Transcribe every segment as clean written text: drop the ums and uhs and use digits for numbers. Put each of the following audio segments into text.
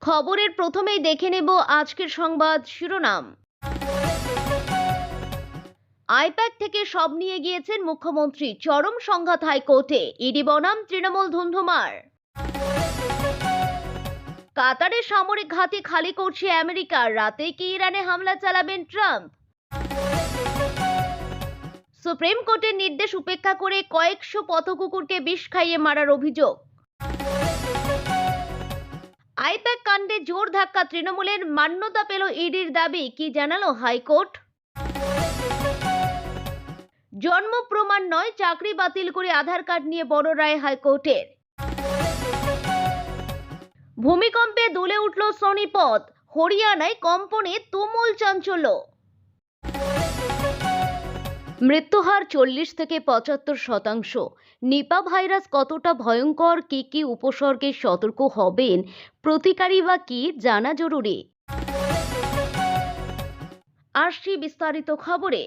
খবরের প্রথমেই দেখে নেব আজকের সংবাদ শিরোনাম। আইপ্যাক থেকে সব নিয়ে গিয়েছেন মুখ্যমন্ত্রী, চরম সংঘাত হাইকোর্টে, ইডি বনাম তৃণমূল ধুন্ধুমার। কাতারের সামরিক ঘাঁটি খালি করছে আমেরিকা, রাতে কি ইরানে হামলা চালাবেন ট্রাম্প? সুপ্রিম কোর্টের নির্দেশ উপেক্ষা করে কয়েকশো পথকুকুরকে বিষ খাইয়ে মারার অভিযোগ। আইপ্যাক কাণ্ডে জোর ধাক্কা তৃণমূলের, মান্যতা পেল ইডির দাবি, কি জানালো হাইকোর্ট? জন্ম প্রমাণ নয়, চাকরি বাতিল করে আধার কার্ড নিয়ে বড় রায় হাইকোর্টের। ভূমিকম্পে দুলে উঠল সোনিপত, হরিয়ানায় কম্পনে তুমুল চাঞ্চল্য। মৃত্যুহার 40 থেকে 75%। নিপা ভাইরাস কতটা ভয়ঙ্কর, কি কি উপসর্গে সতর্ক হবেন, প্রতিকারী বা কি জানা জরুরি। আসছি বিস্তারিত খবরে।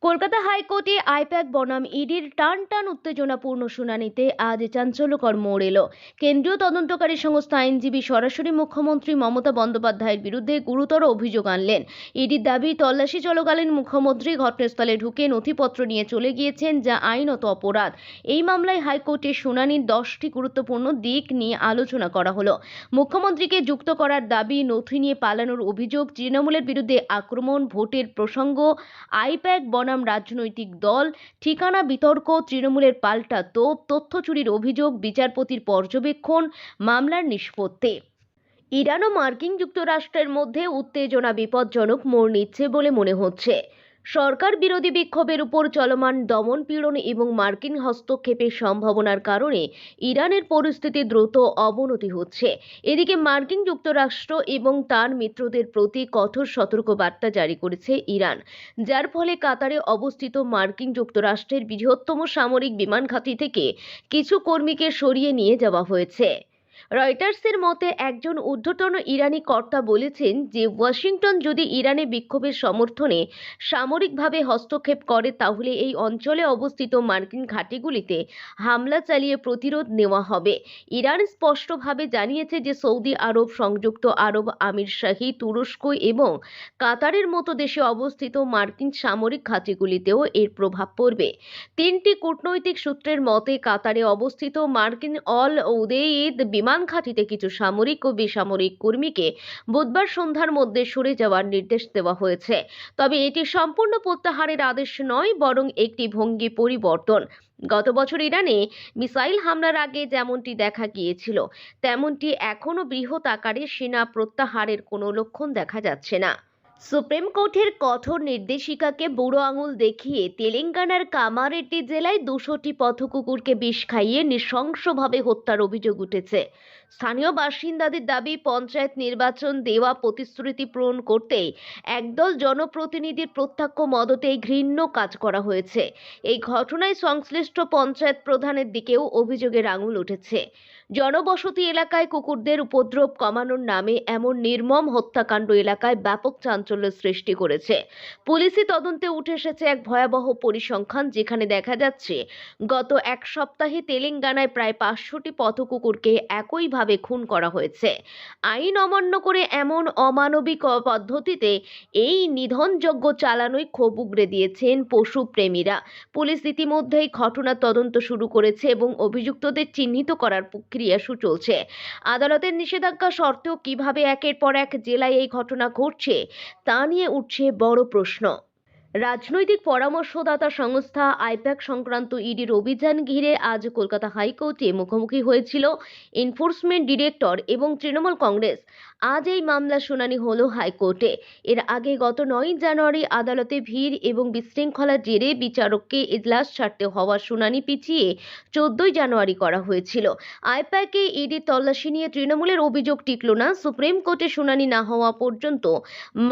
কলকাতা হাইকোর্টে আইপ্যাক বনাম ইডির টান টান উত্তেজনাপূর্ণ শুনানিতে আজ চাঞ্চল্যকর মোড় এলো। কেন্দ্রীয় তদন্তকারী সংস্থা আইনজীবী সরাসরি মুখ্যমন্ত্রী মমতা বন্দ্যোপাধ্যায়ের বিরুদ্ধে গুরুতর অভিযোগ আনলেন। ইডির দাবি, তল্লাশি চলাকালীন মুখ্যমন্ত্রী ঘটনাস্থলে ঢুকে নথিপত্র নিয়ে চলে গিয়েছেন, যা আইনত অপরাধ। এই মামলায় হাইকোর্টে শুনানির 10টি গুরুত্বপূর্ণ দিক নিয়ে আলোচনা করা হলো। মুখ্যমন্ত্রীকে যুক্ত করার দাবি, নথি নিয়ে পালানোর অভিযোগ, তৃণমূলের বিরুদ্ধে আক্রমণ, ভোটের প্রসঙ্গ, আইপ্যাক বনাম রাজনৈতিক দল, ঠিকানা বিতর্ক, তৃণমূলের পাল্টা তোপ, তথ্য চুরির অভিযোগ, বিচারপতির পর্যবেক্ষণ, মামলার নিষ্পত্তি। ইরান ও মার্কিন যুক্তরাষ্ট্রের মধ্যে উত্তেজনা বিপজ্জনক মোড় নিচ্ছে বলে মনে হচ্ছে। সরকার বিরোধী বিক্ষোভের উপর চলমান দমনপীড়ন এবং মার্কিন হস্তক্ষেপের সম্ভাবনার কারণে ইরানের পরিস্থিতি দ্রুত অবনতি হচ্ছে। এদিকে মার্কিন যুক্তরাষ্ট্র এবং তার মিত্রদের প্রতি কঠোর সতর্কবার্তা জারি করেছে ইরান, যার ফলে কাতারে অবস্থিত মার্কিন যুক্তরাষ্ট্রের বৃহত্তম সামরিক বিমান ঘাঁটি থেকে কিছু কর্মীকে সরিয়ে নিয়ে যাওয়া হয়েছে। রয়টার্সের মতে একজন ঊর্ধ্বতন ইরানি কর্তা বলেছেন যে ওয়াশিংটন যদি ইরানে বিক্ষোভের সমর্থনে সামরিকভাবে হস্তক্ষেপ করে, তাহলে এই অঞ্চলে অবস্থিত মার্কিন ঘাঁটিগুলিতে হামলা চালিয়ে প্রতিরোধ নেওয়া হবে। ইরান স্পষ্টভাবে জানিয়েছে যে সৌদি আরব, সংযুক্ত আরব আমিরশাহী, তুরস্ক এবং কাতারের মতো দেশে অবস্থিত মার্কিন সামরিক ঘাঁটিগুলিতেও এর প্রভাব পড়বে। 3টি কূটনৈতিক সূত্রের মতে কাতারে অবস্থিত মার্কিন অল উদেইদ বিমান ঘাঁটিতে কিছু সামরিক ও বেসামরিক কর্মীকে বুধবার সন্ধ্যার মধ্যে সরে যাওয়ার নির্দেশ দেওয়া হয়েছে। তবে এটি সম্পূর্ণ প্রত্যাহারের আদেশ নয়, বরং একটি ভঙ্গি পরিবর্তন। গত বছর ইরানে মিসাইল হামলার আগে যেমনটি দেখা গিয়েছিল, তেমনটি এখনও বৃহৎ আকারে সেনা প্রত্যাহারের কোনো লক্ষণ দেখা যাচ্ছে না। সুপ্রিম কোর্টের কঠোর নির্দেশিকাকে বুড়ো আঙুল দেখিয়ে তেলেঙ্গানার কামারেড্ডি জেলায় 200টি পথকুকুরকে বিষ খাইয়ে নৃশংসভাবে হত্যার অভিযোগ উঠেছে। স্থানীয় বাসিন্দাদের দাবি, পঞ্চায়েত নির্বাচন দেওয়া প্রতিশ্রুতি পূরণ করতেই একদল জনপ্রতিনিধির প্রত্যক্ষ মদতেই ঘৃণ্য কাজ করা হয়েছে। এই ঘটনায় সংশ্লিষ্ট পঞ্চায়েত প্রধানের দিকেও অভিযোগের আঙুল উঠেছে। জনবসতি এলাকায় কুকুরদের উপদ্রব কমানোর নামে এমন নির্মম হত্যাকাণ্ড এলাকায় ব্যাপক চাঞ্চল্য সৃষ্টি করেছে। পুলিশি তদন্তে উঠে এসেছে এক ভয়াবহ পরিসংখ্যান, যেখানে দেখা যাচ্ছে গত এক সপ্তাহে তেলেঙ্গানায় প্রায় 500টি পথকুকুরকে একইভাবে খুন করা হয়েছে। আইন অমান্য করে এমন অমানবিক পদ্ধতিতে এই নিধনযজ্ঞ চালানোয় ক্ষোভ উগরে দিয়েছেন পশুপ্রেমীরা। পুলিশ ইতিমধ্যেই ঘটনার তদন্ত শুরু করেছে এবং অভিযুক্তদের চিহ্নিত করার প্রক্রিয়া চলছে। আদালতের নিষেধাজ্ঞা সত্ত্বেও কিভাবে একের পর এক জেলায় এই ঘটনা ঘটছে, তা নিয়ে উঠছে বড় প্রশ্ন। রাজনৈতিক পরামর্শদাতা সংস্থা আইপ্যাক সংক্রান্ত ইডির অভিযান ঘিরে আজ কলকাতা হাইকোর্টে মুখোমুখি হয়েছিল এনফোর্সমেন্ট ডিরেক্টর এবং তৃণমূল কংগ্রেস। আজ এই মামলা শুনানি হলো হাইকোর্টে। এর আগে গত 9 জানুয়ারি আদালতে ভিড় এবং বিশৃঙ্খলার জেরে বিচারককে এজলাস ছাড়তে হওয়া শুনানি পিছিয়ে 14 জানুয়ারি করা হয়েছিল। আইপ্যাকে ইডির তল্লাশি নিয়ে তৃণমূলের অভিযোগ টিকল না। সুপ্রিম কোর্টে শুনানি না হওয়া পর্যন্ত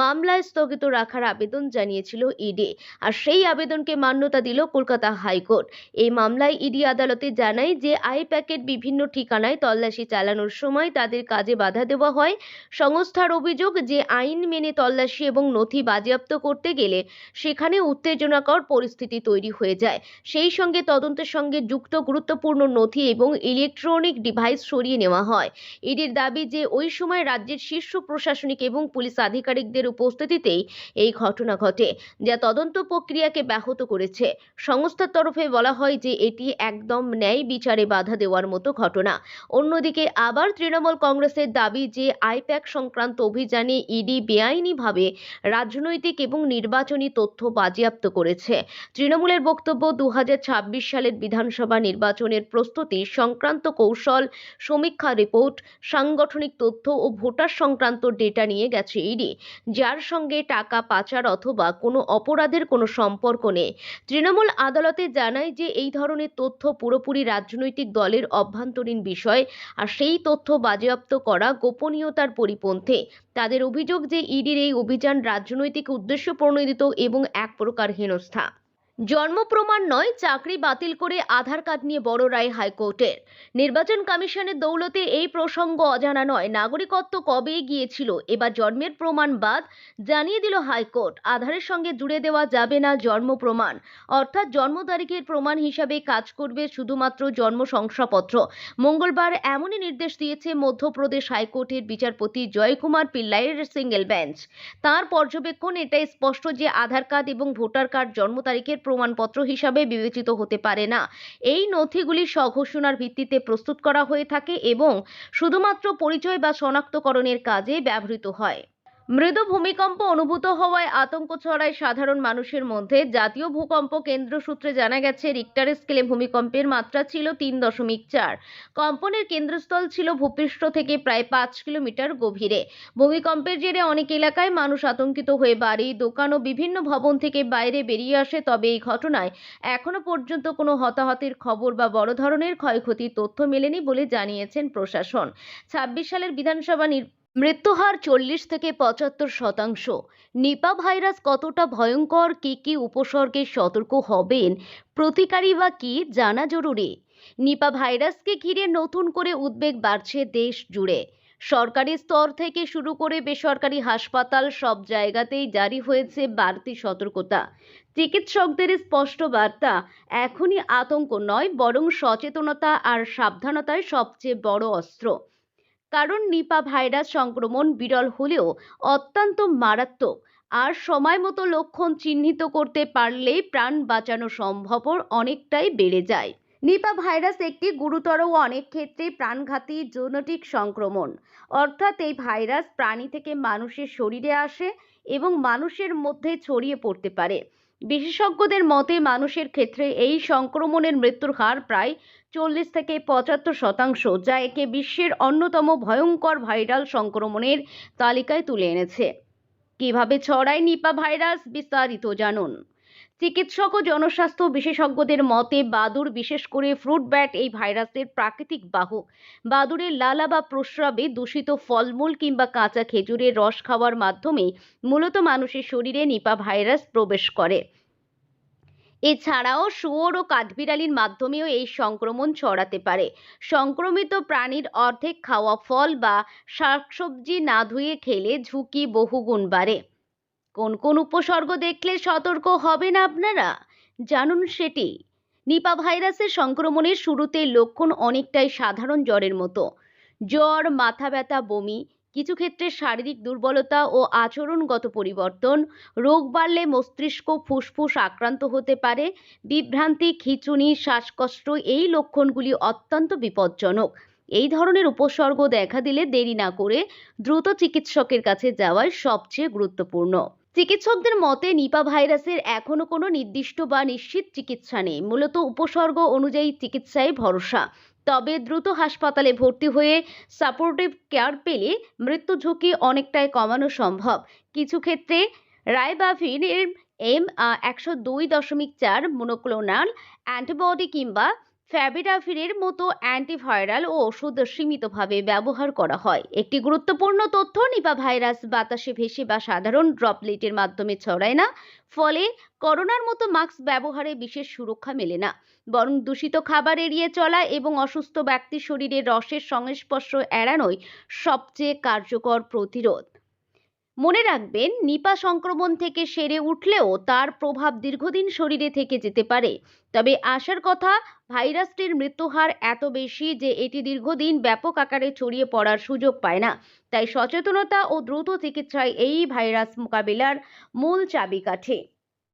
মামলায় স্থগিত রাখার আবেদন জানিয়েছিল ইডি, আর সেই আবেদনকে মান্যতা দিল কলকাতা হাইকোর্ট। এই মামলায় ইডি আদালতে জানায় যে আইপ্যাকের বিভিন্ন ঠিকানায় তল্লাশি চালানোর সময় তাদের কাজে বাধা দেওয়া হয়, সংস্থার অভিযোগ যে আইন মেনে তল্লাশি এবং নথি বাজেয়াপ্ত করতে গেলে সেখানে উত্তেজনাকর পরিস্থিতি তৈরি হয়ে যায়। সেই সঙ্গে তদন্তের সঙ্গে যুক্ত গুরুত্বপূর্ণ নথি এবং ইলেকট্রনিক ডিভাইস সরিয়ে নেওয়া হয়। ইডির দাবি যে ওই সময় রাজ্যের শীর্ষ প্রশাসনিক এবং পুলিশ আধিকারিকদের উপস্থিতিতেই এই ঘটনা ঘটে, যা তদন্ত প্রক্রিয়াকে ব্যাহত করেছে। সংস্থার তরফে বলা হয় যে এটি একদম ন্যায় বিচারে বাধা দেওয়ার মতো ঘটনা। অন্যদিকে আবার তৃণমূল কংগ্রেসের দাবি যে আইপ্যাক সংক্রান্ত অভিযানে ইডি বেআইনিভাবে রাজনৈতিক এবং নির্বাচনী তথ্য বাজেয়াপ্ত করেছে। তৃণমূলের বক্তব্য, 2026 সালের বিধানসভা নির্বাচনের প্রস্তুতি সংক্রান্ত কৌশল সমীক্ষা রিপোর্ট, সাংগঠনিক তথ্য ও ভোটার সংক্রান্ত ডেটা নিয়ে গেছে ইডি, যার সঙ্গে টাকা পাচার অথবা কোনো অপরাধের কোনো সম্পর্ক নেই। তৃণমূল আদালতে জানায় যে এই ধরনের তথ্য পুরোপুরি রাজনৈতিক দলের অভ্যন্তরীণ বিষয়, আর সেই তথ্য বাজেয়াপ্ত করা গোপনীয়তার পরিপন্থী। তাদের অভিযোগ যে ইডির এই অভিযান রাজনৈতিক উদ্দেশ্য প্রণোদিত এবং এক প্রকার হেনস্থা। জন্ম প্রমাণ নয়, চাকরি বাতিল করে আধার কার্ড নিয়ে বড় রায় হাইকোর্টের। নির্বাচন কমিশনের দৌলতে এই প্রসঙ্গ অজানা নয়। নাগরিকত্ব কবে গিয়েছিল, এবার জন্মের প্রমাণ বাদ, জানিয়ে দিল হাইকোর্ট। আধারের সঙ্গে জুড়ে দেওয়া যাবে না জন্ম প্রমাণ, অর্থাৎ জন্ম তারিখের প্রমাণ হিসাবে কাজ করবে শুধুমাত্র জন্ম শংসাপত্র। মঙ্গলবার এমনই নির্দেশ দিয়েছে মধ্যপ্রদেশ হাইকোর্টের বিচারপতি জয়কুমার পিল্লাইয়ের সিঙ্গেল বেঞ্চ। তাঁর পর্যবেক্ষণ, এটাই স্পষ্ট যে আধার কার্ড এবং ভোটার কার্ড জন্ম তারিখের প্রমাণপত্র হিসাবে বিবেচিত হতে পারে না। এই নথিগুলি স্বঘোষণার ভিত্তিতে প্রস্তুত করা হয়ে থাকে এবং শুধুমাত্র পরিচয় বা শনাক্তকরণের কাজে ব্যবহৃত হয়। মৃদু ভূমিকম্প অনুভূত হওয়ায় আতঙ্ক ছড়ায় সাধারণ মানুষের মধ্যে। জাতীয় ভূকম্প কেন্দ্র সূত্রে জানা গেছে, রিক্টার স্কেলে ভূমিকম্পের মাত্রা ছিল 3.4। কম্পনের কেন্দ্রস্থল ছিল ভূপৃষ্ঠ থেকে প্রায় 5 কিলোমিটার গভীরে। ভূমিকম্পের জেরে অনেক এলাকায় মানুষ আতঙ্কিত হয়ে বাড়ি, দোকান ও বিভিন্ন ভবন থেকে বাইরে বেরিয়ে আসে। তবে এই ঘটনায় এখনো পর্যন্ত কোনো হতাহতের খবর বা বড় ধরনের ক্ষয়ক্ষতির তথ্য মেলেনি বলে জানিয়েছেন প্রশাসন। 26 সালের বিধানসভা মৃত্যুহার 40 থেকে 75%। নিপা ভাইরাস কতটা ভয়ঙ্কর, কি উপসর্গে সতর্ক হবেন প্রতিকারী বা কি জানা জরুরি। নিপা ভাইরাসকে ঘিরে নতুন করে উদ্বেগ বাড়ছে দেশ জুড়ে। সরকারি স্তর থেকে শুরু করে বেসরকারি হাসপাতাল, সব জায়গাতেই জারি হয়েছে বাড়তি সতর্কতা। চিকিৎসকদের স্পষ্ট বার্তা, এখনই আতঙ্ক নয়, বরং সচেতনতা আর সাবধানতাই সবচেয়ে বড় অস্ত্র। কারণ নিপা ভাইরাস সংক্রমণ বিরল হলেও অত্যন্ত মারাত্মক, আর সময় মতো লক্ষণ চিহ্নিত করতে পারলেই প্রাণ বাঁচানো সম্ভব অনেকটাই বেড়ে যায়। নিপা ভাইরাস একটি গুরুতর ও অনেক ক্ষেত্রে প্রাণঘাতী জেনেটিক সংক্রমণ, অর্থাৎ এই ভাইরাস প্রাণী থেকে মানুষের শরীরে আসে এবং মানুষের মধ্যে ছড়িয়ে পড়তে পারে। বিশেষজ্ঞদের মতে মানুষের ক্ষেত্রে এই সংক্রমণের মৃত্যুর হার প্রায় 40 থেকে 75%, যা একে বিশ্বের অন্যতম ভয়ঙ্কর ভাইরাল সংক্রমণের তালিকায় তুলে এনেছে। কিভাবে ছড়ায় নিপা ভাইরাস, বিস্তারিত জানুন। চিকিৎসক ও জনস্বাস্থ্য বিশেষজ্ঞদের মতে বাদুড়, বিশেষ করে ফ্রুট ব্যাট এই ভাইরাসের প্রাকৃতিক বাহক। বাদুড়ের লালা বা প্রস্রাবে, দূষিত ফলমূল কিংবা কাঁচা খেজুরের রস খাওয়ার মাধ্যমে মূলত মানুষের শরীরে নিপা ভাইরাস প্রবেশ করে। এছাড়াও শুয়োর ও কাঠবিড়ালির মাধ্যমেও এই সংক্রমণ ছড়াতে পারে। সংক্রমিত প্রাণীর অর্ধেক খাওয়া ফল বা শাকসবজি না ধুয়ে খেলে ঝুঁকি বহুগুণ বাড়ে। কোন কোন উপসর্গ দেখলে সতর্ক হবেন আপনারা, জানুন সেটি। নিপা ভাইরাসের সংক্রমণের শুরুতে লক্ষণ অনেকটাই সাধারণ জ্বরের মতো। জ্বর, মাথা ব্যথা, বমি, কিছু ক্ষেত্রে শারীরিক দুর্বলতা ও আচরণগত পরিবর্তন। রোগ বাড়লে মস্তিষ্ক, ফুসফুস আক্রান্ত হতে পারে। বিভ্রান্তি, খিঁচুনি, শ্বাসকষ্ট, এই লক্ষণগুলি অত্যন্ত বিপজ্জনক। এই ধরনের উপসর্গ দেখা দিলে দেরি না করে দ্রুত চিকিৎসকের কাছে যাওয়াই সবচেয়ে গুরুত্বপূর্ণ। চিকিৎসকদের মতে নিপা ভাইরাসের এখনো কোনো নির্দিষ্ট বা নিশ্চিত চিকিৎসা নেই। মূলত উপসর্গ অনুযায়ী চিকিৎসায় ভরসা। তবে দ্রুত হাসপাতালে ভর্তি হয়ে সাপোর্টিভ কেয়ার পেলে মৃত্যু ঝুঁকি অনেকটাই কমানো সম্ভব। কিছু ক্ষেত্রে রাইবাভির M102.4 মনোক্লোনাল অ্যান্টিবডি কিংবা ফ্যাভিডাভিরের মতো অ্যান্টিভাইরাল ও ওষুধ সীমিতভাবে ব্যবহার করা হয়। একটি গুরুত্বপূর্ণ তথ্য, নিপা ভাইরাস বাতাসে ভেসে বা সাধারণ ড্রপলেটের মাধ্যমে ছড়ায় না, ফলে করোনার মতো মাস্ক ব্যবহারে বিশেষ সুরক্ষা মেলে না। বরং দূষিত খাবার এড়িয়ে চলা এবং অসুস্থ ব্যক্তির শরীরে রসের সংস্পর্শ এড়ানোই সবচেয়ে কার্যকর প্রতিরোধ। মনে রাখবেন, নিপা সংক্রমণ থেকে সেরে উঠলেও তার প্রভাব দীর্ঘদিন শরীরে থেকে যেতে পারে। তবে আশার কথা, ভাইরাসটির মৃত্যুহার এত বেশি যে এটি দীর্ঘদিন ব্যাপক আকারে ছড়িয়ে পড়ার সুযোগ পায় না। তাই সচেতনতা ও দ্রুত চিকিৎসাই এই ভাইরাস মোকাবিলার মূল চাবিকাঠি।